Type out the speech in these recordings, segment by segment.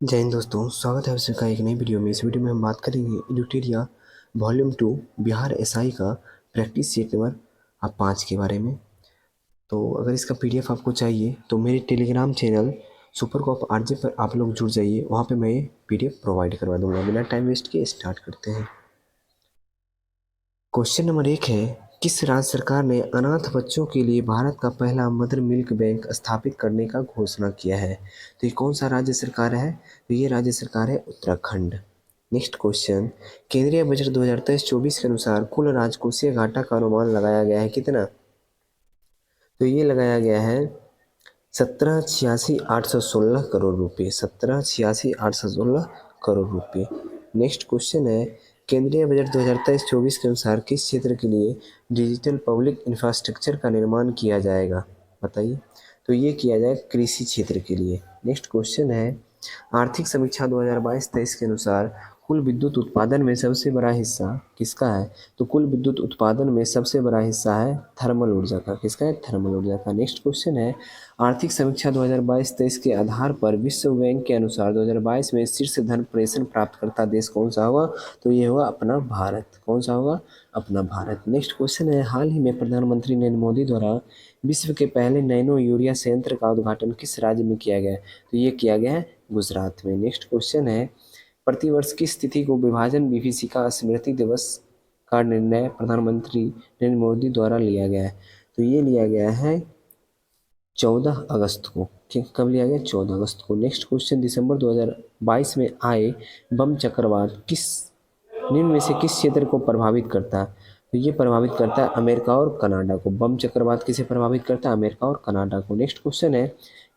जय हिंद दोस्तों, स्वागत है आपका एक नई वीडियो में। इस वीडियो में हम बात करेंगे एडुटेरिया वॉल्यूम 2 बिहार एसआई का प्रैक्टिस सेट नंबर 5 के बारे में। तो अगर इसका पीडीएफ आपको चाहिए तो मेरे Telegram channel super cop RJ पर आप लोग जुड़ जाइए, वहाँ पे मैं पीडीएफ प्रोवाइड करवा दूंगा। बिना टाइम वेस्ट किए स्टार्ट करते हैं। क्वेश्चन नंबर 1 है, किस राज्य सरकार ने अनाथ बच्चों के लिए भारत का पहला मदर मिल्क बैंक स्थापित करने का घोषणा किया है? तो ये कौन सा राज्य सरकार है? तो ये राज्य सरकार है उत्तराखंड। नेक्स्ट क्वेश्चन, केंद्रीय बजट 2023-24 के अनुसार कुल राजकोषीय घाटा का अनुमान लगाया गया है कितना? तो ये लगाया गया है 17,86,816 करोड़ रुपए। 17,86,816 करोड़ रुपए। नेक्स्ट क्वेश्चन है, केंद्रीय बजट 2023-24 के अनुसार किस क्षेत्र के लिए डिजिटल पब्लिक इंफ्रास्ट्रक्चर का निर्माण किया जाएगा? बताइए। तो ये किया जाएगा कृषि क्षेत्र के लिए। नेक्स्ट क्वेश्चन है, आर्थिक समीक्षा 2022-23 के अनुसार कुल विद्युत उत्पादन में सबसे बड़ा हिस्सा किसका है? तो कुल विद्युत उत्पादन में सबसे बड़ा हिस्सा है थर्मल ऊर्जा का। किसका है? थर्मल ऊर्जा का। नेक्स्ट क्वेश्चन है, आर्थिक समीक्षा 2022-23 के आधार पर विश्व बैंक के अनुसार 2022 में शीर्ष धन प्रेषण प्राप्तकर्ता देश कौन सा होगा? तो ये होगा अपना भारत। कौन सा होगा? अपना भारत। नेक्स्ट क्वेश्चन है, हाल ही में प्रधानमंत्री नरेंद्र मोदी द्वारा विश्व के पहले नैनो यूरिया संयंत्र का उद्घाटन किस राज्य में किया गया है? तो ये किया गया है गुजरात में। नेक्स्ट क्वेश्चन है, प्रतिवर्ष किस तिथि को विभाजन विभीषिका स्मृति दिवस का निर्णय प्रधानमंत्री नरेंद्र मोदी द्वारा लिया गया है? तो ये लिया गया है 14 अगस्त को। ठीक, कब लिया गया? 14 अगस्त को। नेक्स्ट क्वेश्चन, दिसंबर 2022 में आए बम चक्रवात किस निम्न में से किस क्षेत्र को प्रभावित करता है? तो ये प्रभावित करता है अमेरिका और कनाडा को। बम चक्रवात किसे प्रभावित करता है? अमेरिका और कनाडा को। नेक्स्ट क्वेश्चन है,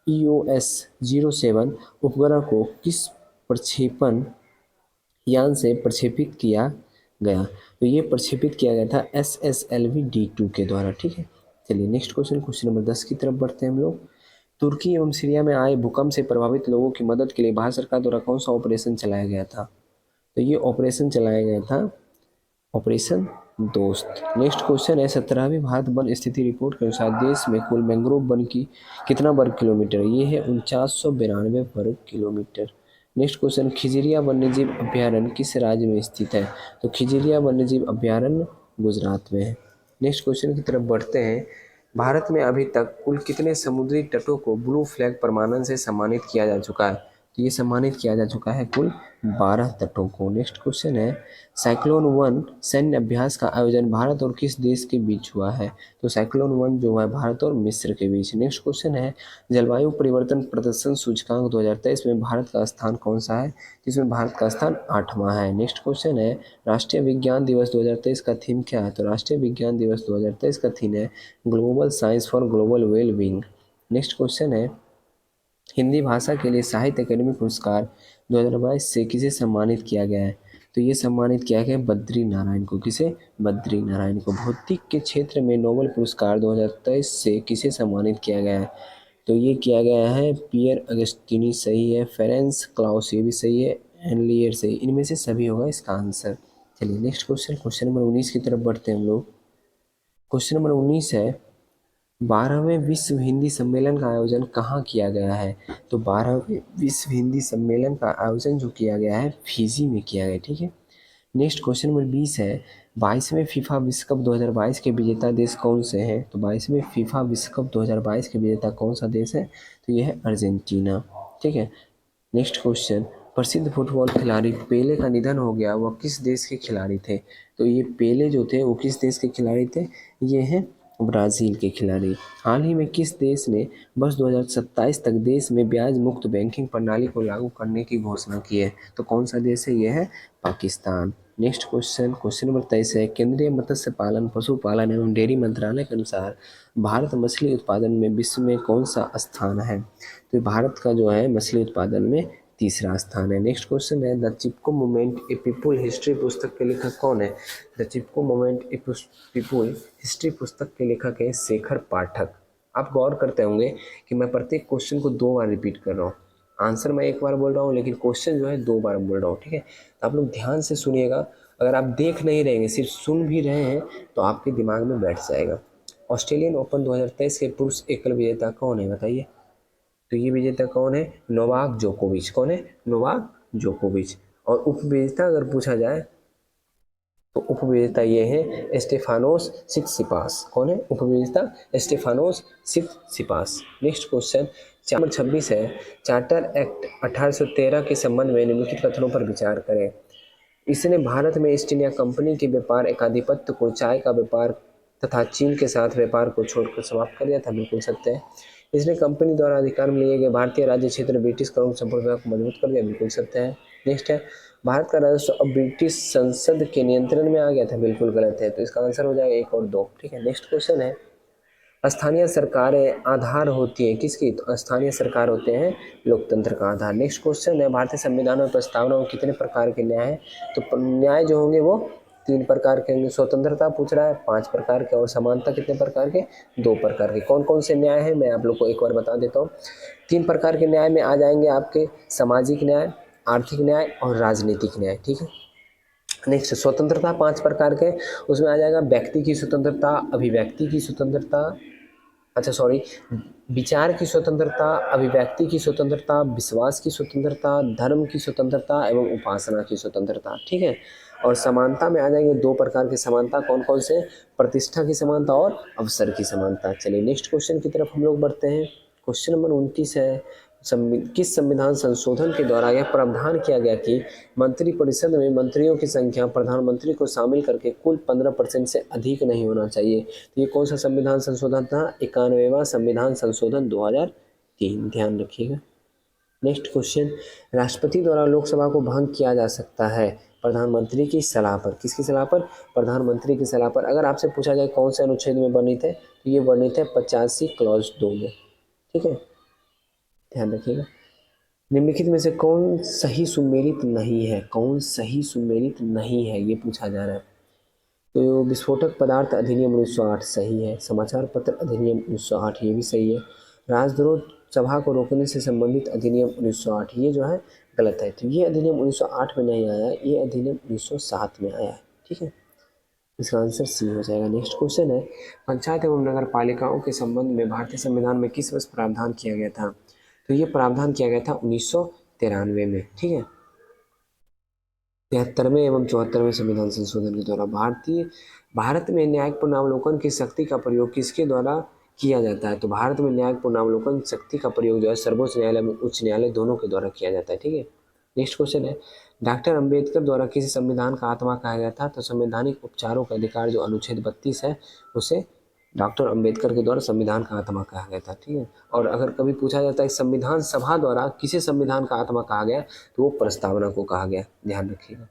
EOS-07 उपग्रह को किस प्रक्षेपण यान से प्रक्षेपित किया गया? तो ये प्रक्षेपित किया गया था SSLV-D2 के द्वारा। ठीक है, चलिए नेक्स्ट क्वेश्चन, क्वेश्चन नंबर 10 की तरफ बढ़ते हैं हम लोग। तुर्की एवं सीरिया में आए भूकंप से प्रभावित लोगों की मदद के लिए भारत सरकार द्वारा कौन सा ऑपरेशन चलाया गया था? तो ये ऑपरेशन चलाया गया था ऑपरेशन दोस्त। नेक्स्ट क्वेश्चन है, 17वीं भारत वन स्थिति रिपोर्ट के अनुसार देश में कुल मैंग्रोव वन की कितना वर्ग किलोमीटर? ये है 4992 वर्ग किलोमीटर। नेक्स्ट क्वेश्चन, खिजरिया वन्यजीव अभ्यारण्य किस राज्य में स्थित है? तो खिजरिया वन्यजीव अभ्यारण्य गुजरात में है। नेक्स्ट क्वेश्चन की तरफ बढ़ते हैं, भारत में अभी तक कुल कितने समुद्री तटों को ब्लू फ्लैग प्रमाणन से सम्मानित किया जा चुका है? तो ये सम्मानित किया जा चुका है कुल 12 तटों को। नेक्स्ट क्वेश्चन है, साइक्लोन वन सैन्य अभ्यास का आयोजन भारत और किस देश के बीच हुआ है? तो साइक्लोन वन जो है भारत और मिस्र के बीच। नेक्स्ट क्वेश्चन है, जलवायु परिवर्तन प्रदर्शन सूचकांक 2023 में भारत का स्थान कौन सा है? जिसमें भारत का स्थान 8वां है। नेक्स्ट क्वेश्चन है, राष्ट्रीय विज्ञान दिवस 2023 का थीम क्या है? तो राष्ट्रीय विज्ञान दिवस 2023 का थीम है global science for global well being. Next question है, हिंदी भाषा के लिए साहित्य अकादमी पुरस्कार 2022 से किसे सम्मानित किया गया है? तो ये सम्मानित किया गया बद्री नारायण को। किसे? बद्री नारायण को। भौतिक के क्षेत्र में नोबेल पुरस्कार 2023 से किसे सम्मानित किया गया है? तो ये किया गया है पियर अगस्टिनी सही है, फेरेंस क्लाउस ये भी सही है, एनलियर सही। इनमें से सभी होगा इसका आंसर। चलिए नेक्स्ट क्वेश्चन, क्वेश्चन नंबर 19 की तरफ बढ़ते हैं हम लोग। क्वेश्चन नंबर 19 है, 12वें विश्व हिंदी सम्मेलन का आयोजन कहाँ किया गया है? तो 12वें विश्व हिंदी सम्मेलन का आयोजन जो किया गया है फिजी में किया गया। ठीक है, नेक्स्ट क्वेश्चन नंबर 20 है, 22वें फीफा विश्व कप 2022 के विजेता देश कौन से हैं? तो 22वें फीफा विश्व कप 2022 के विजेता कौन सा देश है? तो यह है अर्जेंटीना। ठीक है, नेक्स्ट क्वेश्चन, प्रसिद्ध फुटबॉल खिलाड़ी पेले का निधन हो गया, वह किस देश के खिलाड़ी थे? तो ये पेले जो थे वो किस देश के खिलाड़ी थे? ये हैं ब्राज़ील के खिलाड़ी। हाल ही में किस देश ने वर्ष 2027 तक देश में ब्याज मुक्त बैंकिंग प्रणाली को लागू करने की घोषणा की है? तो कौन सा देश है? यह है Pakistan. Next question, question number 23 है, केंद्रीय मत्स्य पालन पशुपालन एवं डेयरी मंत्रालय के अनुसार भारत मछली उत्पादन में विश्व में कौन सा स्थान है? तो भारत का जो है मछली उत्पादन में तीसरा स्थान है। नेक्स्ट क्वेश्चन है, the Chipko movement A people history पुस्तक के लेखक कौन है? The Chipko movement A people history पुस्तक के लेखक है शेखर पाठक। आप गौर करते होंगे कि मैं प्रत्येक क्वेश्चन को 2 बार रिपीट कर रहा हूँ। आंसर मैं एक बार बोल रहा हूँ लेकिन क्वेश्चन जो है 2 बार बोल रहा हूँ। ठीक है, तो आप लोग ध्यान से सुनिएगा। अगर आप देख नहीं रहेंगे, सिर्फ सुन भी रहे हैं तो आपके दिमाग में बैठ जाएगा। ऑस्ट्रेलियन ओपन 2023 के पुरुष एकल विजेता कौन है? बताइए। तो ये विजेता कौन है? नोवाक जोकोविच। कौन है? नोवाक जोकोविच। और उपविजेता अगर पूछा जाए तो उपविजेता ये है स्टेफानोस सिटसिपास। कौन है उपविजेता? Stefanos Tsitsipas. Next question number 26 है, चार्टर एक्ट 1813 के संबंध में निम्नलिखित कथनों पर विचार करें। इसने भारत में ईस्ट इंडिया कंपनी के व्यापार एकाधिपत्य को, चाय का व्यापार तथा चीन के साथ व्यापार को छोड़कर समाप्त कर दिया था। बिल्कुल सत्य है। इसने कंपनी द्वारा अधिकार में लिए गए भारतीय राज्य क्षेत्र ब्रिटिश करों की संप्रभुता को मजबूत कर दिया। बिल्कुल सत्य है। नेक्स्ट है, भारत का राजस्व अब ब्रिटिश संसद के नियंत्रण में आ गया था। बिल्कुल गलत है। तो इसका आंसर हो जाएगा 1 और 2। ठीक है। नेक्स्ट क्वेश्चन है, स्थानीय सरकारें आधार होती है किसकी? तो स्थानीय सरकार होते हैं लोकतंत्र का आधार। नेक्स्ट क्वेश्चन है, भारतीय संविधान में प्रस्तावना में कितने प्रकार के न्याय हैं? तो न्याय जो होंगे वो 3 प्रकार के होंगे। स्वतंत्रता पूछ रहा है 5 प्रकार के, और समानता कितने प्रकार के? 2 प्रकार के। कौन कौन से न्याय हैं मैं आप लोग को एक बार बता देता हूँ। 3 प्रकार के न्याय में आ जाएंगे आपके सामाजिक न्याय, आर्थिक न्याय और राजनीतिक न्याय। ठीक है। नेक्स्ट, स्वतंत्रता 5 प्रकार के, उसमें आ जाएगा व्यक्ति की स्वतंत्रता, अभिव्यक्ति की स्वतंत्रता, विचार की स्वतंत्रता, अभिव्यक्ति की स्वतंत्रता, विश्वास की स्वतंत्रता, धर्म की स्वतंत्रता एवं उपासना की स्वतंत्रता। ठीक है। और समानता में आ जाएंगे 2 प्रकार की समानता। कौन कौन से? प्रतिष्ठा की समानता और अवसर की समानता। चलिए नेक्स्ट क्वेश्चन की तरफ हम लोग बढ़ते हैं। क्वेश्चन नंबर 29 है, किस संविधान संशोधन के द्वारा यह प्रावधान किया गया कि मंत्रिपरिषद में मंत्रियों की संख्या प्रधानमंत्री को शामिल करके कुल 15% से अधिक नहीं होना चाहिए? तो ये कौन सा संविधान संशोधन था? 91वां संविधान संशोधन 2003। ध्यान रखिएगा। नेक्स्ट क्वेश्चन, राष्ट्रपति द्वारा लोकसभा को भंग किया जा सकता है प्रधानमंत्री की सलाह पर। किसकी सलाह पर? प्रधानमंत्री की सलाह पर। अगर आपसे पूछा जाए कौन से अनुच्छेद में वर्णित है, तो ये वर्णित है 85 क्लॉज 2 में। ठीक है, ध्यान रखिएगा। निम्नलिखित में से कौन सही सुमेलित नहीं है? कौन सही सुमेलित नहीं है ये पूछा जा रहा है। तो विस्फोटक पदार्थ अधिनियम 1908 सही है। समाचार पत्र अधिनियम 1908 ये भी सही है। राजद्रोह सभा को रोकने से संबंधित अधिनियम 1908 ये जो है गलत है। तो ये अधिनियम 1908 में नहीं आया, ये अधिनियम 1907 में आया है। ठीक है, इसका आंसर सी हो जाएगा। नेक्स्ट क्वेश्चन है, पंचायत एवं नगर पालिकाओं के संबंध में भारतीय संविधान में किस वर्ष प्रावधान किया गया था? तो ये प्रावधान किया गया था 1993 में। ठीक है, 73वें एवं 74वें संविधान संशोधन के द्वारा भारत में न्यायिक पुनरावलोकन की शक्ति का प्रयोग किसके द्वारा किया जाता है? तो भारत में न्यायिक पुनरावलोकन शक्ति का प्रयोग जो है सर्वोच्च न्यायालय में उच्च न्यायालय दोनों के द्वारा किया जाता है। ठीक है। नेक्स्ट क्वेश्चन है, डॉक्टर अंबेडकर द्वारा किसी संविधान का आत्मा कहा गया था? तो संवैधानिक उपचारों का अधिकार जो अनुच्छेद 32 है उसे डॉक्टर अंबेडकर के द्वारा संविधान का आत्मा कहा गया था। ठीक है। और अगर कभी पूछा जाता है संविधान सभा द्वारा किसे संविधान का आत्मा कहा गया, तो वो प्रस्तावना को कहा गया। ध्यान रखिएगा।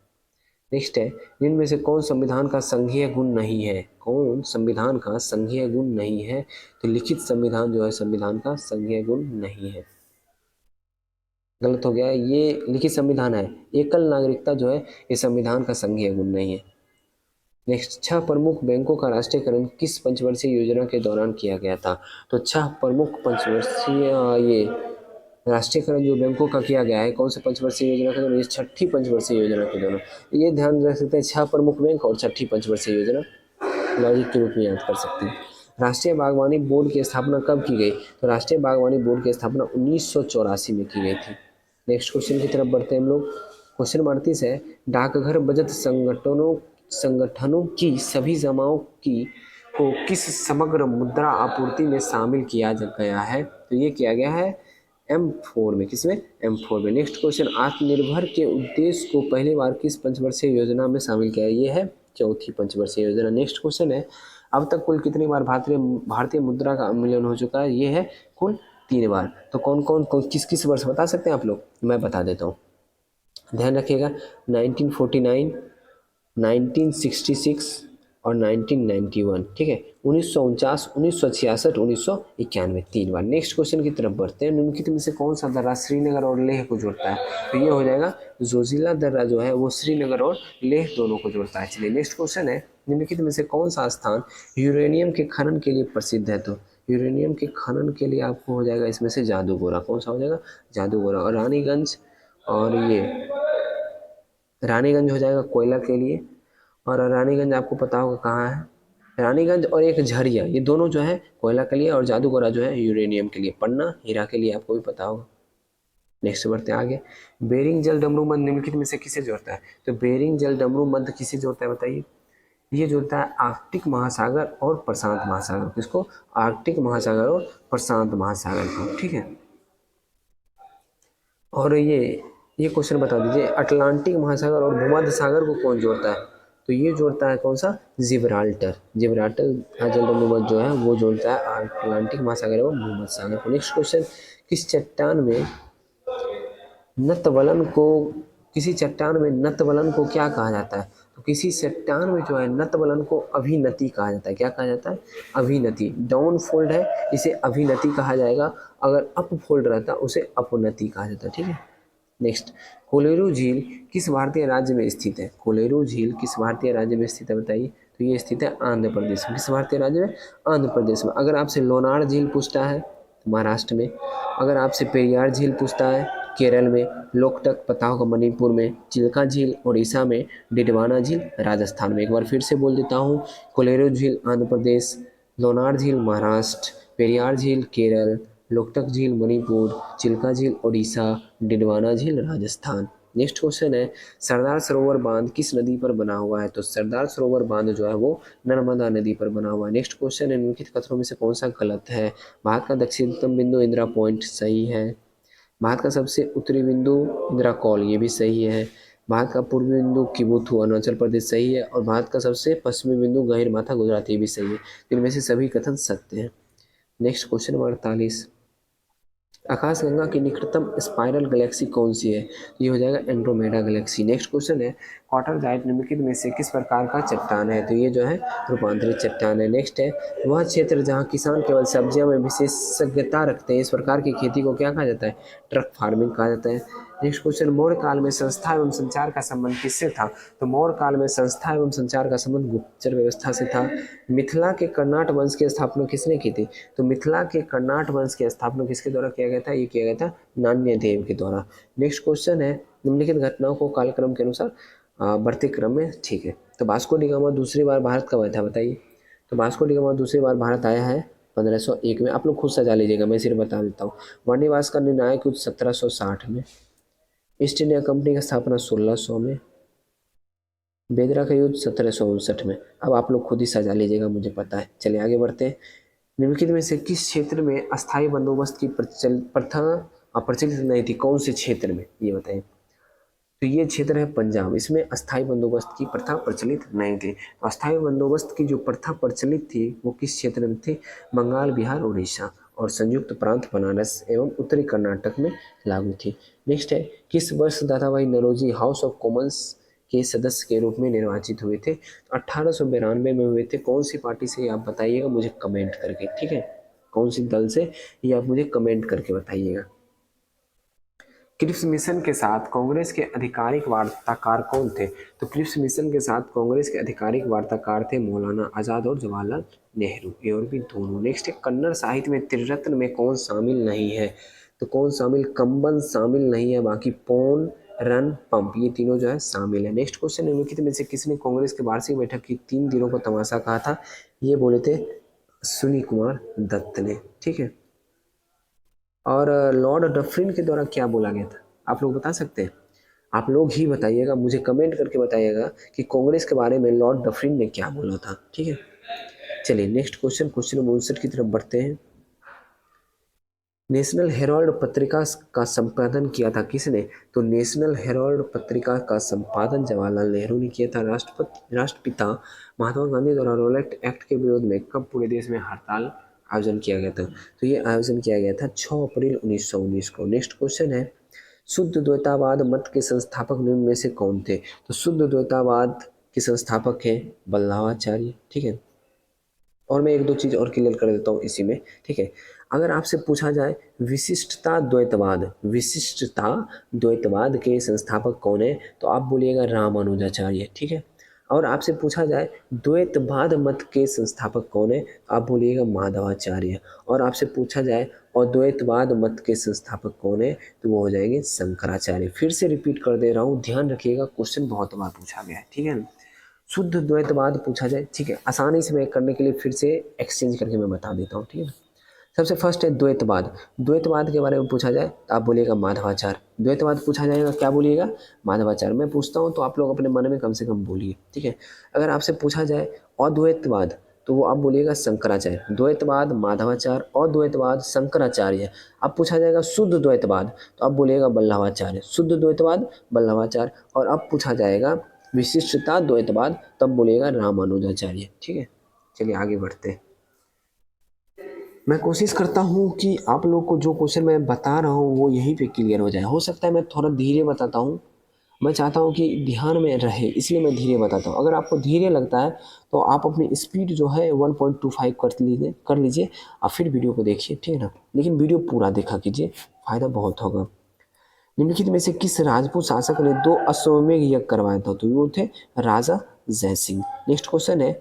नेक्स्ट है, जिनमें से कौन संविधान का संघीय गुण नहीं है? कौन संविधान का संघीय गुण नहीं है? तो लिखित संविधान जो है संविधान का संघीय गुण नहीं है। गलत हो गया, ये लिखित संविधान है। एकल नागरिकता जो है ये संविधान का संघीय गुण नहीं है। नेक्स्ट, 6 प्रमुख बैंकों का राष्ट्रीयकरण किस पंचवर्षीय योजना के दौरान किया गया था? तो 6 प्रमुख पंचवर्षीय ये राष्ट्रीयकरण जो बैंकों का किया गया है कौन से पंचवर्षीय योजना के दौरान? ये 6ठी पंचवर्षीय योजना के दौरान। ये ध्यान रख सकते हैं, 6 प्रमुख बैंक और 6ठी पंचवर्षीय योजना लॉजिक के रूप में याद कर सकते हैं। राष्ट्रीय बागवानी बोर्ड की स्थापना कब की गई? तो राष्ट्रीय बागवानी बोर्ड की स्थापना 1984 में की गई थी। नेक्स्ट क्वेश्चन की तरफ बढ़ते हैं हम लोग। क्वेश्चन 38 है, डाकघर बचत संगठनों की सभी जमाओं को किस समग्र मुद्रा आपूर्ति में शामिल किया गया है? तो ये किया गया है M4 में। किसमें? M4 में। नेक्स्ट क्वेश्चन, आत्मनिर्भर के उद्देश्य को पहली बार किस पंचवर्षीय योजना में शामिल किया? ये है 4थी पंचवर्षीय योजना। नेक्स्ट क्वेश्चन है, अब तक कुल कितनी बार भारतीय मुद्रा का अवमूल्यन हो चुका है? ये है कुल 3 बार। तो कौन कौन किस किस वर्ष बता सकते हैं आप लोग? मैं बता देता हूँ, ध्यान रखिएगा। 1949, 1966 और 1991। ठीक है, 1949, 1966, 1991, 3 बार। नेक्स्ट क्वेश्चन की तरफ बढ़ते हैं। निम्नलिखित में से कौन सा दर्रा श्रीनगर और लेह को जोड़ता है? तो ये हो जाएगा जोजिला दर्रा जो है वो श्रीनगर और लेह दोनों को जोड़ता है। चलिए नेक्स्ट क्वेश्चन है, निम्नलिखित में से कौन सा स्थान यूरेनियम के खनन के लिए प्रसिद्ध है? तो यूरेनियम के खनन के लिए आपको हो जाएगा इसमें से जादूगोरा। कौन सा हो जाएगा? जादूगोरा। और रानीगंज, और ये रानीगंज हो जाएगा कोयला के लिए। और रानीगंज आपको पता होगा कहाँ है? रानीगंज और एक झरिया, ये दोनों जो है कोयला के लिए, और जादूगोरा जो है यूरेनियम के लिए। पन्ना हीरा के लिए, आपको भी पता होगा। नेक्स्ट बढ़ते हैं आगे। बेरिंग जल डमरू मध्य निम्नलिखित में से किसे जोड़ता है? तो बेरिंग जल डमरू मध्य किसे जोड़ता है बताइए? ये जोड़ता है आर्कटिक महासागर और प्रशांत महासागर। किसको? आर्कटिक महासागर और प्रशांत महासागर को, ठीक है। और ये क्वेश्चन बता दीजिए, अटलांटिक महासागर और भूमध्य सागर को कौन जोड़ता है? तो ये जोड़ता है कौन सा? जिब्राल्टर। जिब्राल्टर का जल डमरू जो है वो जोड़ता है अटलांटिक महासागर और भूमध्य सागर को। नेक्स्ट क्वेश्चन, किस चट्टान में नतवलन को किसी चट्टान में नतवलन को क्या कहा जाता है? तो किसी चट्टान में जो है नतवलन को अभिनति कहा जाता है। क्या कहा जाता है? अभिनति। डाउन फोल्ड है, इसे अभिनति कहा जाएगा। अगर अप फोल्ड रहता उसे अपनति कहा जाता है, ठीक है। नेक्स्ट, कोलेरू झील किस भारतीय राज्य में स्थित है? कोलेरू झील किस भारतीय राज्य में स्थित है बताइए? तो ये स्थित है आंध्र प्रदेश में। किस भारतीय राज्य में? आंध्र प्रदेश में। अगर आपसे लोनार झील पूछता है तो महाराष्ट्र में। अगर आपसे पेरियार झील पूछता है केरल में, लोकटक पता होगा मणिपुर में, चिल्का झील उड़ीसा में, डिडवाना झील राजस्थान में। एक बार फिर से बोल देता हूँ, कोलेरू झील आंध्र प्रदेश, लोनार झील महाराष्ट्र, पेरियार झील केरल, लोकटक झील मणिपुर, चिल्का झील उड़ीसा, डिडवाना झील राजस्थान। नेक्स्ट क्वेश्चन है, सरदार सरोवर बांध किस नदी पर बना हुआ है? तो सरदार सरोवर बांध जो है वो नर्मदा नदी पर बना हुआ है। नेक्स्ट क्वेश्चन है, निम्नलिखित कथनों में से कौन सा गलत है? भारत का दक्षिणतम बिंदु इंदिरा पॉइंट सही है। भारत का सबसे उत्तरी बिंदु इंदिरा कॉल, ये भी सही है। भारत का पूर्वी बिंदु किबुथु अरुणाचल प्रदेश सही है। और भारत का सबसे पश्चिमी बिंदु गहिरमाथा गुजरात, ये भी सही है। इनमें से सभी कथन सत्य हैं। नेक्स्ट क्वेश्चन नंबर 48, आकाशगंगा की निकटतम स्पाइरल गैलेक्सी कौन सी है? ये हो जाएगा एंड्रोमेडा गैलेक्सी। नेक्स्ट क्वेश्चन है, क्वार्टरजाइट निम्नलिखित में से किस प्रकार का चट्टान है? तो ये जो है रूपांतरित चट्टान है। नेक्स्ट है, वह क्षेत्र जहाँ किसान केवल सब्जियों में विशेषज्ञता रखते हैं, इस प्रकार की खेती को क्या कहा जाता है? ट्रक फार्मिंग कहा जाता है। नेक्स्ट क्वेश्चन, मौर्य काल में संस्था एवं संचार का संबंध किससे था? तो मौर्य काल में संस्था एवं संचार का संबंध गुप्तचर व्यवस्था से था। मिथिला के कर्नाट वंश की स्थापना किसने की थी? तो मिथिला के कर्नाट वंश की स्थापना किसके द्वारा किया गया था? ये किया गया था नान्यदेव के द्वारा। नेक्स्ट क्वेश्चन है, निम्नलिखित घटनाओं को कालक्रम के अनुसार बढ़ते क्रम में, ठीक है। तो वास्को डी गामा दूसरी बार भारत कब आया था बताइए? तो वास्को डी गामा दूसरी बार भारत आया है 1501 में। आप लोग खुद सजा लीजिएगा, मैं सिर्फ बता देता हूँ। वाणिवास का निर्णायक युद्ध 1760 में, ईस्ट इंडिया कंपनी की स्थापना 1600 में, बेदरा का युद्ध 1759 में। अब आप लोग खुद ही सजा लीजिएगा, मुझे पता है। चलिए आगे बढ़ते हैं। निम्नलिखित में से किस क्षेत्र में अस्थायी बंदोबस्त की प्रथा प्रचलित नहीं थी? कौन से क्षेत्र में, ये बताइए? तो ये क्षेत्र है पंजाब, इसमें अस्थायी बंदोबस्त की प्रथा प्रचलित नहीं थी। तो अस्थायी बंदोबस्त की जो प्रथा प्रचलित थी वो किस क्षेत्र में थी? बंगाल, बिहार, उड़ीसा और संयुक्त प्रांत बनारस एवं उत्तरी कर्नाटक में लागू थी। नेक्स्ट है, किस वर्ष Dadabhai Naoroji House of Commons के सदस्य के रूप में निर्वाचित हुए थे? 1892 में हुए थे। कौन सी पार्टी से, आप बताइएगा मुझे कमेंट करके, ठीक है। कौन सी दल से, ये आप मुझे कमेंट करके बताइएगा। क्रिप्स मिशन के साथ कांग्रेस के आधिकारिक वार्ताकार कौन थे? तो क्रिप्स मिशन के साथ कांग्रेस के आधिकारिक वार्ताकार थे मौलाना आजाद और जवाहरलाल नेहरू, ये और भी दोनों। नेक्स्ट है, कन्नड़ साहित्य में त्रिरत्न में कौन शामिल नहीं है? तो कौन शामिल? कंबन शामिल नहीं है, बाकी पौन, रन, पंप, ये तीनों जो है शामिल है। नेक्स्ट क्वेश्चन, निम्नलिखित में से किसने कांग्रेस की वार्षिक बैठक की 3 दिनों को तमाशा कहा था? ये बोले थे सुनील कुमार दत्त ने, ठीक है। और लॉर्ड डफरिन के द्वारा क्या बोला गया था, आप लोग बता सकते हैं? आप लोग ही बताइएगा, मुझे कमेंट करके बताइएगा कि कांग्रेस के बारे में लॉर्ड डफरिन ने क्या बोला था, ठीक है। चलिए नेक्स्ट क्वेश्चन, क्वेश्चन नंबर 59 की तरफ बढ़ते हैं। नेशनल हेराल्ड पत्रिका का संपादन किया था किसने? तो नेशनल हेराल्ड पत्रिका का संपादन जवाहरलाल नेहरू ने किया था। राष्ट्रपिता महात्मा गांधी द्वारा रोलेट एक्ट के विरोध में कब पूरे देश में हड़ताल आयोजन किया गया था? तो ये आयोजन किया गया था 6 अप्रैल 1919 को। नेक्स्ट क्वेश्चन है, शुद्ध द्वैतावाद मत के संस्थापक निम्न में से कौन थे? तो शुद्ध द्वैतावाद के संस्थापक हैं वल्लभाचार्य, ठीक है। और मैं एक दो चीज़ और क्लियर कर देता हूँ इसी में, ठीक है। अगर आपसे पूछा जाए विशिष्टता द्वैतवाद के संस्थापक कौन है, तो आप बोलिएगा रामानुजाचार्य, ठीक है। और आपसे पूछा जाए द्वैतवाद मत के संस्थापक कौन है, तो आप बोलिएगा माधवाचार्य। और आपसे पूछा जाए अद्वैतवाद मत के संस्थापक कौन है, तो वो हो जाएंगे शंकराचार्य। फिर से रिपीट कर दे रहा हूँ, ध्यान रखिएगा, क्वेश्चन बहुत बार पूछा गया है, ठीक है। शुद्ध द्वैतवाद पूछा जाए, ठीक है, आसानी से मैं करने के लिए फिर से एक्सचेंज करके मैं बता देता हूँ, ठीक है ना। सबसे फर्स्ट है द्वैतवाद। द्वैतवाद के बारे में पूछा जाए तो आप बोलिएगा माधवाचार्य। द्वैतवाद पूछा जाएगा क्या बोलिएगा, माधवाचार्य। मैं पूछता हूँ तो आप लोग अपने मन में कम से कम बोलिए, ठीक है। अगर आपसे पूछा जाए अद्वैतवाद तो वो आप बोलिएगा शंकराचार्य। द्वैतवाद माधवाचार्य, अद्वैतवाद शंकराचार्य। अब पूछा जाएगा शुद्ध द्वैतवाद तो आप बोलिएगा वल्लभाचार्य। शुद्ध द्वैतवाद वल्लभाचार्य। और अब पूछा जाएगा विशिष्टता द्वैतवाद तब बोलिएगा रामानुजाचार्य, ठीक है। चलिए आगे बढ़ते हैं। मैं कोशिश करता हूँ कि आप लोग को जो क्वेश्चन मैं बता रहा हूँ वो यहीं पे क्लियर हो जाए। हो सकता है मैं थोड़ा धीरे बताता हूँ, मैं चाहता हूँ कि ध्यान में रहे इसलिए मैं धीरे बताता हूँ। अगर आपको धीरे लगता है तो आप अपनी स्पीड जो है 1.25 कर लीजिए और फिर वीडियो को देखिए, ठीक है ना। लेकिन वीडियो पूरा देखा कीजिए, फ़ायदा बहुत होगा। निम्नलिखित में से किस राजपूत शासक ने 2 अश्वमेध यज्ञ करवाया था, तो वो थे राजा जयसिंह। नेक्स्ट क्वेश्चन है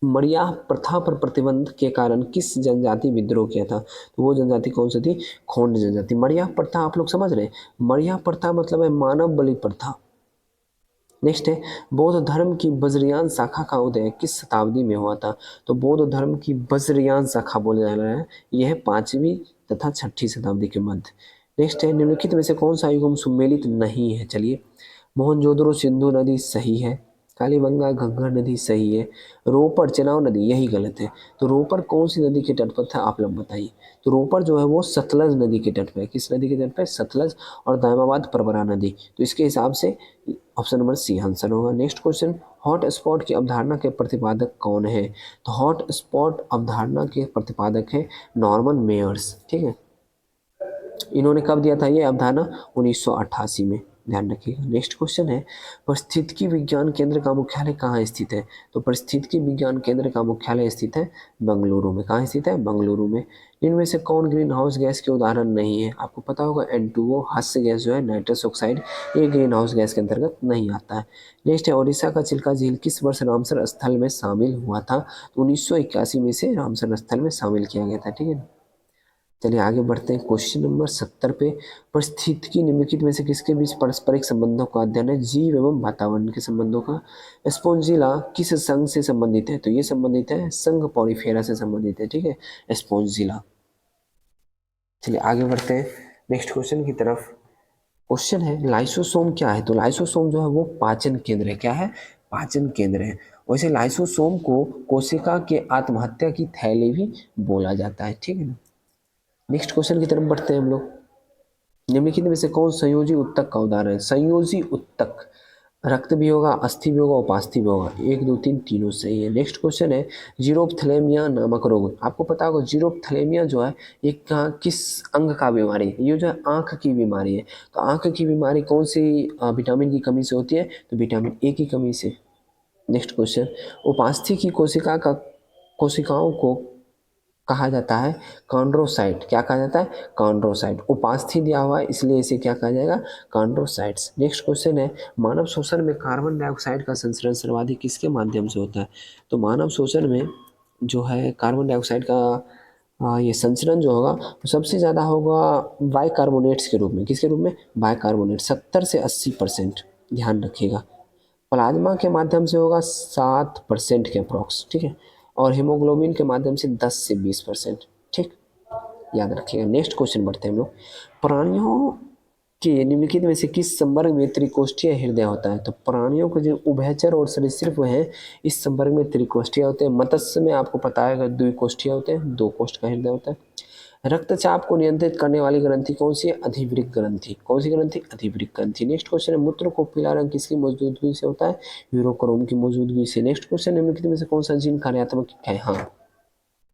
मरियाह प्रथा पर प्रतिबंध के कारण किस जनजाति विद्रोह किया था, तो वो जनजाति कौन सी थी, खोंड जनजाति। मरियाह प्रथा आप लोग समझ रहे हैं, मरियाह प्रथा मतलब है मानव बलि प्रथा। नेक्स्ट है बौद्ध धर्म की वज्रयान शाखा का उदय किस शताब्दी में हुआ था, तो बौद्ध धर्म की वज्रयान शाखा बोला जा रहा है, यह 5वीं तथा 6ठी शताब्दी के मध्य। नेक्स्ट है निम्नलिखित में से कौन सा युग सुमेलित नहीं है, चलिए मोहनजोदड़ो सिंधु नदी सही है, कालीबंगा घग्गर नदी सही है, रोपड़ चेनाब नदी यही गलत है। तो रोपड़ कौन सी नदी के तट पर था आप लोग बताइए, तो रोपड़ जो है वो सतलज नदी के तट पर है। किस नदी के तट पर, सतलज। और दायमाबाद परबरा नदी, तो इसके हिसाब से ऑप्शन नंबर सी आंसर होगा। नेक्स्ट क्वेश्चन हॉट स्पॉट की अवधारणा के प्रतिपादक कौन है, तो हॉट स्पॉट अवधारणा के प्रतिपादक है नॉर्मन मेयर्स, ठीक है। इन्होंने कब दिया था ये अवधारणा, 1988 में, ध्यान रखिएगा। नेक्स्ट क्वेश्चन है पारिस्थितिकी विज्ञान केंद्र का मुख्यालय कहाँ स्थित है, तो पारिस्थितिकी विज्ञान केंद्र का मुख्यालय स्थित है बेंगलुरु में। कहाँ स्थित है, बेंगलुरु में। इनमें से कौन ग्रीन हाउस गैस के उदाहरण नहीं है, आपको पता होगा N2O हास्य गैस जो है, नाइट्रस ऑक्साइड, ये ग्रीन हाउस गैस के अंतर्गत नहीं आता है। नेक्स्ट है उड़ीसा का चिल्का झील किस वर्ष रामसर स्थल में शामिल हुआ था, तो 1981 में से रामसर स्थल में शामिल किया गया था, ठीक है। चलिए आगे बढ़ते हैं क्वेश्चन नंबर 70 पे। परिस्थितिकी निम्नलिखित में से किसके बीच पारस्परिक संबंधों का अध्ययन है, जीव एवं वातावरण के संबंधों का। स्पोंजिला किस संघ से संबंधित है, तो ये संबंधित है संघ पॉलीफेरा से संबंधित है, ठीक है, स्पोंजिला। चलिए आगे बढ़ते हैं नेक्स्ट क्वेश्चन की तरफ। क्वेश्चन है लाइसोसोम क्या है, तो लाइसोसोम जो है वो पाचन केंद्र है। क्या है, पाचन केंद्र है। वैसे लाइसोसोम को कोशिका के आत्महत्या की थैली भी बोला जाता है, ठीक है ना। नेक्स्ट क्वेश्चन की तरफ बढ़ते हैं हम लोग। निम्नलिखित में से कौन संयोजी उत्तक का उदाहरण है, संयोजी उत्तक, रक्त भी होगा, अस्थि भी होगा, उपास्थि भी होगा, 1 2 3 तीनों सही है। नेक्स्ट क्वेश्चन है जीरोपथैलेमिया नामक रोग, आपको पता होगा जीरोपथैलेमिया जो है ये किस अंग का बीमारी है, ये जो है आंख की बीमारी है। तो आंख की बीमारी कौन सी विटामिन की कमी से होती है, तो विटामिन ए की कमी से। नेक्स्ट क्वेश्चन उपास्थि की कोशिकाओं को कहा जाता है कॉन्ड्रोसाइट, क्या कहा जाता है, कॉन्ड्रोसाइट। उपास्थि दिया हुआ है इसलिए इसे क्या कहा जाएगा, कॉन्ड्रोसाइट्स। नेक्स्ट क्वेश्चन है मानव शोषण में कार्बन डाइऑक्साइड का संचरण सर्वाधिक किसके माध्यम से होता है, तो मानव शोषण में जो है कार्बन डाइऑक्साइड का ये संचरण जो होगा वो सबसे ज़्यादा होगा बाइकार्बोनेट्स के रूप में। किसके रूप में, बाइकार्बोनेट, 70 से 80%, ध्यान रखिएगा। प्लाज्मा के माध्यम से होगा 7% के अप्रॉक्स, ठीक है। और हीमोग्लोबिन के माध्यम से 10 से 20%, ठीक, याद रखिएगा। नेक्स्ट क्वेश्चन बढ़ते हैं हम लोग। प्राणियों के निम्नलिखित में से किस संवर्ग में त्रिकोष्ठीय हृदय होता है, तो प्राणियों के जो उभयचर और सरीसृप हैं इस संवर्ग में त्रिकोष्ठीय होते हैं। मत्स्य में आपको पता है द्विकोष्ठीय होते हैं, 2 कोष्ठ का हृदय होता है। रक्तचाप को नियंत्रित करने वाली ग्रंथि कौन सी है, अधिवृक्क ग्रंथि। कौन सी ग्रंथि, अधिवृक्क ग्रंथि। नेक्स्ट क्वेश्चन है मूत्र को पीला रंग किसकी मौजूदगी से होता है, यूरोक्रोम की मौजूदगी से। नेक्स्ट क्वेश्चन निम्नलिखित में से कौन सा जीन कार्यात्मक है, हाँ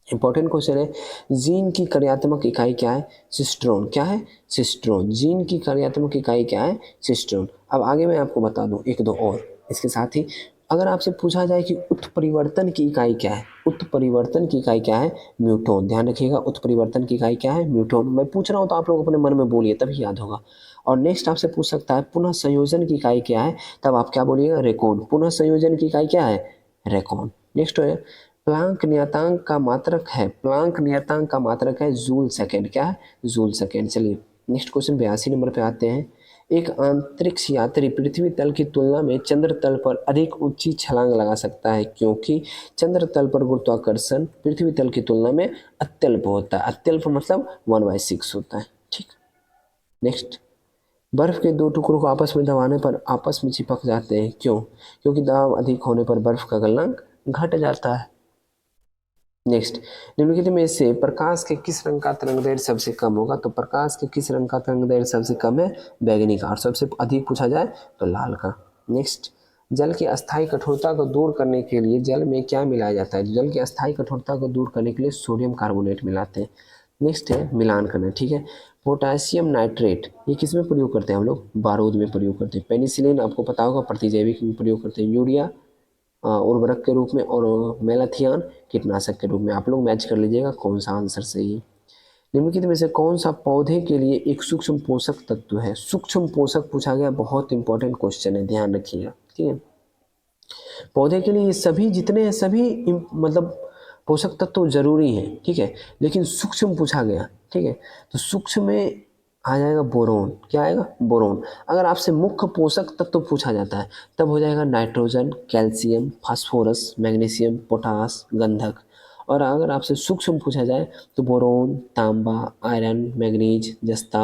इंपॉर्टेंट क्वेश्चन है, जीन की कार्यात्मक इकाई क्या है, सिस्ट्रोन। क्या है, सिस्ट्रोन। जीन की कार्यात्मक इकाई क्या है, सिस्ट्रोन। अब आगे मैं आपको बता दूं 1 2 और इसके साथ ही। अगर आपसे पूछा जाए कि उत्परिवर्तन की इकाई क्या है, उत्परिवर्तन की इकाई क्या है, म्यूटोन। ध्यान रखिएगा उत्परिवर्तन की इकाई क्या है, म्यूटोन। मैं पूछ रहा हूँ तो आप लोग अपने मन में बोलिए तभी याद होगा। और नेक्स्ट आपसे पूछ सकता है पुनः संयोजन की इकाई क्या है, तब आप क्या बोलिएगा, रेकॉन। पुनः संयोजन की इकाई क्या है, रेकॉन। नेक्स्ट है प्लांक नियतांक का मात्रक है, प्लांक नियतांक का मात्रक है जूल सेकेंड। क्या है, जूल सेकेंड। चलिए नेक्स्ट क्वेश्चन 82 नंबर पे आते हैं। एक अंतरिक्ष यात्री पृथ्वी तल की तुलना में चंद्र तल पर अधिक ऊंची छलांग लगा सकता है, क्योंकि चंद्र तल पर गुरुत्वाकर्षण पृथ्वी तल की तुलना में अत्यल्प होता है। अत्यल्प मतलब 1/6 होता है। ठीक, नेक्स्ट, बर्फ के दो टुकड़ों को आपस में दबाने पर आपस में चिपक जाते हैं, क्यों? क्योंकि दबाव अधिक होने पर बर्फ का गलनांक घट जाता है। नेक्स्ट, निम्नलिखित में से प्रकाश के किस रंग का तरंगदैर्घ्य सबसे कम होगा? तो प्रकाश के किस रंग का तरंगदैर्घ्य सबसे कम है? बैंगनी का। और सबसे अधिक पूछा जाए तो लाल का। नेक्स्ट, जल की अस्थायी कठोरता को दूर करने के लिए जल में क्या मिलाया जाता है? जल की अस्थायी कठोरता को दूर करने के लिए सोडियम कार्बोनेट मिलाते हैं। नेक्स्ट है मिलान करना। ठीक है, पोटासियम नाइट्रेट ये किस में प्रयोग करते हैं हम लोग? बारूद में प्रयोग करते हैं। पेनिसिलिन आपको पता होगा प्रतिजैविक में प्रयोग करते हैं। यूरिया उर्वरक के रूप में, और मेलाथियान कीटनाशक के रूप में। आप लोग मैच कर लीजिएगा कौन सा आंसर सही है। निम्नलिखित में से कौन सा पौधे के लिए एक सूक्ष्म पोषक तत्व है? सूक्ष्म पोषक पूछा गया, बहुत इंपॉर्टेंट क्वेश्चन है, ध्यान रखिएगा। ठीक है, पौधे के लिए ये सभी जितने हैं सभी मतलब पोषक तत्व जरूरी हैं। ठीक है, लेकिन सूक्ष्म पूछा गया। ठीक है, तो सूक्ष्म में आ जाएगा बोरोन। क्या आएगा? बोरोन। अगर आपसे मुख्य पोषक तत्व पूछा जाता है तब हो जाएगा nitrogen, calcium, phosphorus, magnesium, potash, गंधक। और अगर आपसे सूक्ष्म पूछा जाए तो बोरोन, तांबा, आयरन, मैग्नीज, जस्ता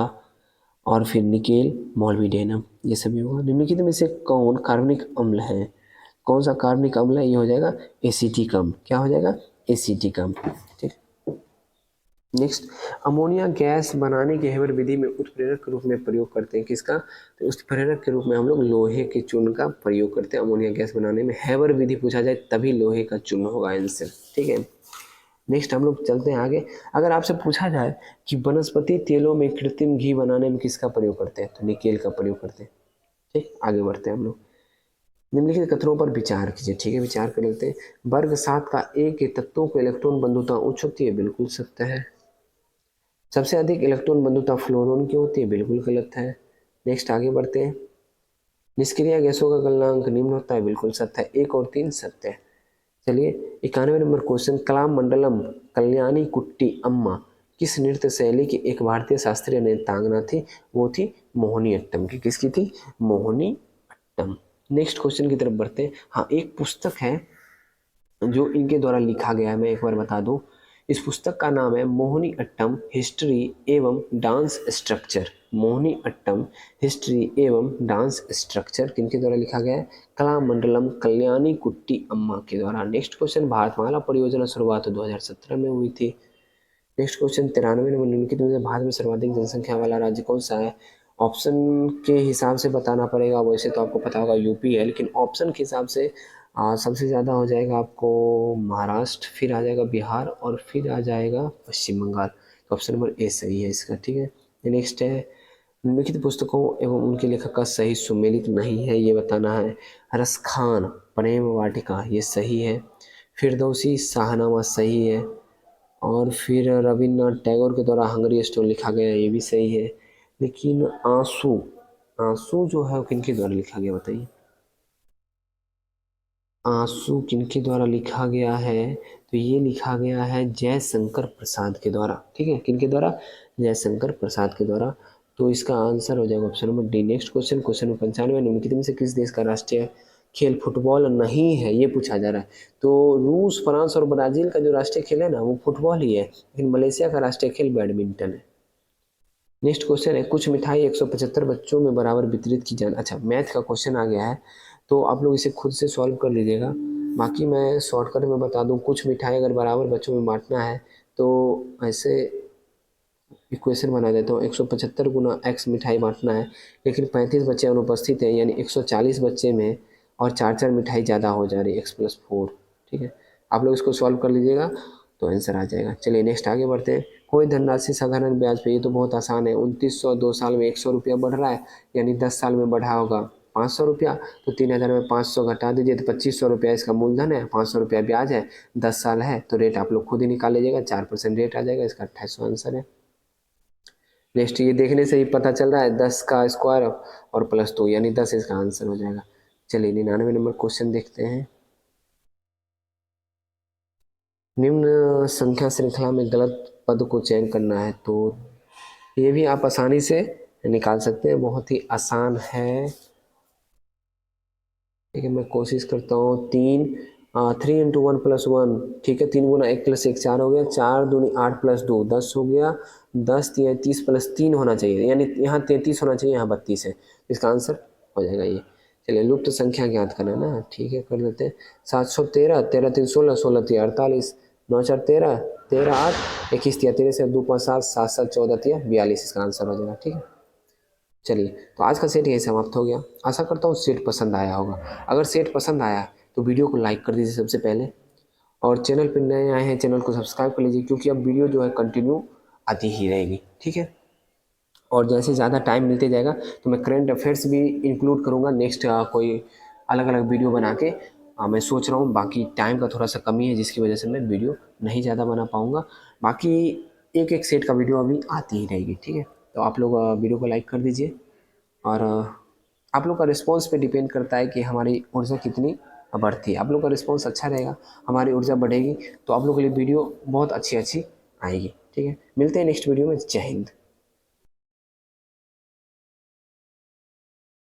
और फिर निकेल, मोलिब्डेनम, ये सभी होगा। निम्नलिखित में से कौन कार्बनिक अम्ल है? कौन सा कार्बनिक अम्ल है? ये हो जाएगा एसीटिक अम्ल। क्या हो जाएगा? एसीटिक अम्ल। ठीक, नेक्स्ट, अमोनिया गैस बनाने की हेबर विधि में उत्प्रेरक के रूप में प्रयोग करते हैं किसका? तो उत्प्रेरक के रूप में हम लोग लोहे के चूर्ण का प्रयोग करते हैं अमोनिया गैस बनाने में। हेबर विधि पूछा जाए तभी लोहे का चूर्ण होगा आंसर। ठीक है, नेक्स्ट हम लोग चलते हैं आगे। अगर आपसे पूछा जाए कि वनस्पति तेलों में कृत्रिम घी बनाने में किसका प्रयोग करते हैं? तो निकेल का प्रयोग करते हैं। ठीक, आगे बढ़ते हैं हम लोग। निम्नलिखित कथनों पर विचार कीजिए। ठीक है, विचार कर लेते हैं। वर्ग 7 का ए के तत्वों को इलेक्ट्रॉन बंधुता उच्च होती है, बिल्कुल सत्य है। सबसे अधिक इलेक्ट्रॉन बंधुता फ्लोरोन की होती है, बिल्कुल गलत है। नेक्स्ट आगे बढ़ते हैं। निष्क्रिय गैसों का गलनांक निम्न होता है, बिल्कुल सत्य है। 1 और 3 सत्य है। चलिए 91 नंबर क्वेश्चन, कलाम मंडलम कल्याणी कुट्टी अम्मा किस नृत्य शैली की एक भारतीय शास्त्रीय नृत्यांगना थी? वो थी मोहिनी अट्टम की। किसकी थी? मोहिनी अट्टम। नेक्स्ट क्वेश्चन की तरफ बढ़ते हैं। हाँ, एक पुस्तक है जो इनके द्वारा लिखा गया है, मैं एक बार बता दूं। इस पुस्तक का नाम है मोहिनी अट्टम हिस्ट्री एवं dance structure. Mohini Attam history एवं डांस स्ट्रक्चर किनके द्वारा लिखा गया है? कलामंडलम कल्याणी कुट्टी अम्मा के द्वारा। नेक्स्ट क्वेश्चन, भारतमाला परियोजना शुरुआत 2017 में हुई थी। नेक्स्ट क्वेश्चन 93 नंबर, निम्नलिखित में से भारत में सर्वाधिक जनसंख्या वाला राज्य कौन सा है? ऑप्शन के हिसाब से बताना पड़ेगा, वैसे तो आपको पता होगा यूपी है, लेकिन ऑप्शन के हिसाब से सबसे ज़्यादा हो जाएगा आपको महाराष्ट्र, फिर आ जाएगा बिहार और फिर आ जाएगा पश्चिम बंगाल। तो ऑप्शन नंबर ए सही है इसका। ठीक है, नेक्स्ट है, निम्नलिखित पुस्तकों एवं उनके लेखक का सही सुमेलित नहीं है, ये बताना है। रसखान प्रेम वाटिका ये सही है। फिरदौसी शाहनामा सही है। और फिर रविन्द्रनाथ टैगोर के द्वारा हंगरी स्टोन लिखा गया, ये भी सही है। लेकिन आंसू, आंसू जो है वो किनके द्वारा लिखा गया बताइए? आंसू किनके द्वारा लिखा गया है? तो ये लिखा गया है जयशंकर प्रसाद के द्वारा। ठीक है, किनके द्वारा? जयशंकर प्रसाद के द्वारा। तो इसका आंसर हो जाएगा option number D. Next question, question number 95, निम्नलिखित में से किस देश का राष्ट्रीय खेल फुटबॉल नहीं है? ये पूछा जा रहा है। तो रूस, फ्रांस और ब्राजील का जो राष्ट्रीय खेल है ना वो फुटबॉल ही है, लेकिन मलेशिया का राष्ट्रीय खेल बैडमिंटन है। नेक्स्ट क्वेश्चन है, कुछ मिठाई 175 बच्चों में बराबर वितरित की जाए। अच्छा, मैथ का क्वेश्चन आ गया है, तो आप लोग इसे खुद से सॉल्व कर लीजिएगा। बाकी मैं शॉर्टकट में बता दूं, कुछ मिठाई अगर बराबर बच्चों में बांटना है तो ऐसे इक्वेशन बना देता हूँ। 175 गुना x मिठाई बांटना है, लेकिन 35 बच्चे अनुपस्थित हैं, यानी 140 बच्चे में और 4 मिठाई ज़्यादा हो जा रही है, x+4। ठीक है, आप लोग इसको सॉल्व कर लीजिएगा तो आंसर आ जाएगा। चलिए नेक्स्ट आगे बढ़ते हैं। कोई धनराशि साधारण ब्याज पे, ये तो बहुत आसान है। 2900 2 साल में 100 रुपया बढ़ रहा है, यानी 10 साल में बढ़ा होगा 500 रुपया। तो 3000 में 500 घटा दीजिए तो 2500 रुपया इसका मूलधन है, 500 रुपया ब्याज है, 10 साल है। तो रेट आप लोग खुद ही निकाल लीजिएगा, 4% रेट आ जाएगा, इसका 2800 आंसर है। नेक्स्ट, ये देखने से ही पता चल रहा है 10 का स्क्वायर और +2 यानी 10 इसका आंसर हो जाएगा। चलिए 99 नंबर क्वेश्चन देखते हैं। निम्न संख्या श्रृंखला में गलत पद को चयन करना है, तो ये भी आप आसानी से निकाल सकते हैं, बहुत ही आसान है। ठीक है, मैं कोशिश करता हूँ। 3 × 1 + 1, ठीक है, 3 × 1 + 1 4 हो गया, 4×2 = 8 + 2 10 हो गया, 10 33 + 3 होना चाहिए, यानी यहाँ 33 होना चाहिए, यहाँ 32 है, इसका आंसर हो जाएगा ये। चलिए लुप्त संख्या ज्ञात करना है ना, ठीक है कर लेते हैं। 713, 13×3 = 16, 16×3 = 48, 9×4 = 13, 13×8 = 21, 13×2 = 5 7, 7×7 = 14, 42, इसका आंसर हो जाएगा। ठीक है, चलिए तो आज का सेट यही समाप्त हो गया। आशा करता हूँ सेट पसंद आया होगा। अगर सेट पसंद आया तो वीडियो को लाइक कर दीजिए सबसे पहले, और चैनल पर नए आए हैं चैनल को सब्सक्राइब कर लीजिए, क्योंकि अब वीडियो जो है कंटिन्यू आती ही रहेगी। ठीक है, और जैसे ज़्यादा टाइम मिलते जाएगा तो मैं करंट अफेयर्स भी इंक्लूड करूँगा नेक्स्ट कोई अलग अलग वीडियो बना के। मैं सोच रहा हूँ, बाकी टाइम का थोड़ा सा कमी है जिसकी वजह से मैं वीडियो नहीं ज़्यादा बना पाऊँगा। बाकी एक एक सेट का वीडियो अभी आती ही रहेगी। ठीक है, तो आप लोग वीडियो को लाइक कर दीजिए, और आप लोग का रिस्पॉन्स पे डिपेंड करता है कि हमारी ऊर्जा कितनी बढ़ती है। आप लोग का रिस्पॉन्स अच्छा रहेगा, हमारी ऊर्जा बढ़ेगी, तो आप लोग के लिए वीडियो बहुत अच्छी अच्छी आएगी। ठीक है, मिलते हैं नेक्स्ट वीडियो में। जय हिंद।